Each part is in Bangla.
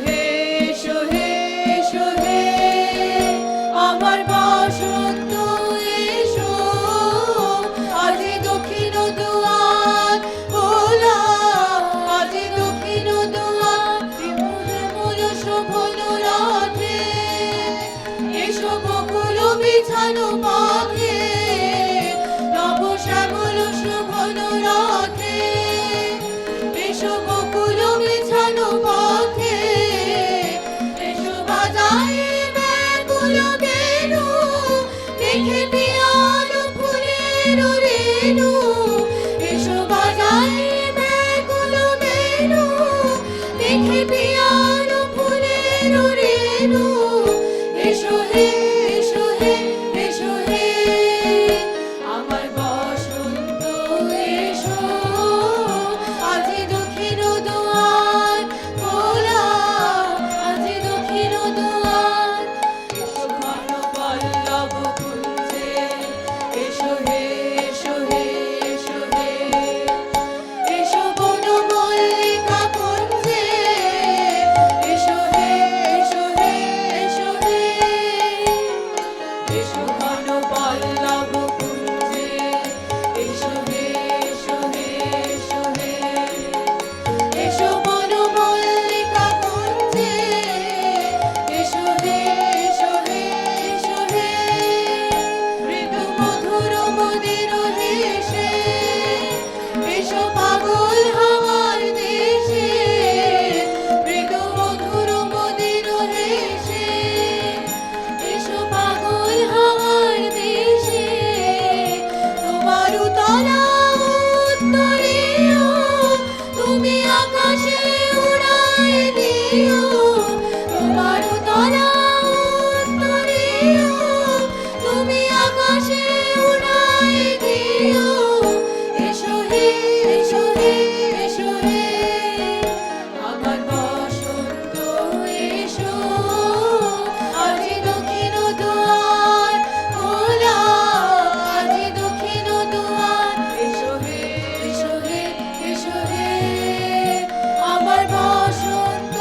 হে এসো হে এসো হে আমার বসন্ত এসো আজি দক্ষিণ দুয়ার খোলা আজি দক্ষিণ দুয়ার মূল শোভন রথে এসো বকুল বিছানো পাখে নব শ্যামল শোভন রথে এসো বকুল বিছানো পাখে এসো বাজায় ব্যাকুল বেণু দেখে পিয়াল ফুলের রেণু এসো বাজায় ব্যাকুল বেণু দেখে পিয়াল ফুলের রেণু এসো হে এসো হে এসো হে আমার বসন্ত এসো আজি দক্ষিণ দুয়ার খোলা আজি দক্ষিণ দুয়ার এসো ঘন পল্লব কুঞ্জে এসো হে এসো হে এসো হে এসো বন মল্লিকা কুঞ্জে এসো হে এসো হে এসো হে এসো ঘন পল্লব কুঞ্জে এসো হে এসো হে এসো হে এসো বন মল্লিকা কুঞ্জে এসো হে এসো হে এসো হে মৃদু মধুর মদির হেসে এসো পাগল হাওয়ার দেশে মৃদু মধুর মদির হেসে এসো পাগল হাওয়ার দেশে তোমার তলা উত্তরীয় তুমি আকাশে উড়াই দিও তোমার তলা উত্তরীয় তুমি আকাশে উড়াই দিও এসো হে এসো হে এসো হে আমার বসন্ত এসো আজি দক্ষিণ দুয়ার খোলা আজি দক্ষিণ দুয়ার এসো হে এসো হে এসো হে আমার বসন্ত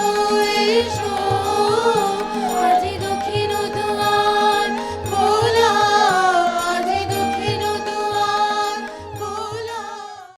এসো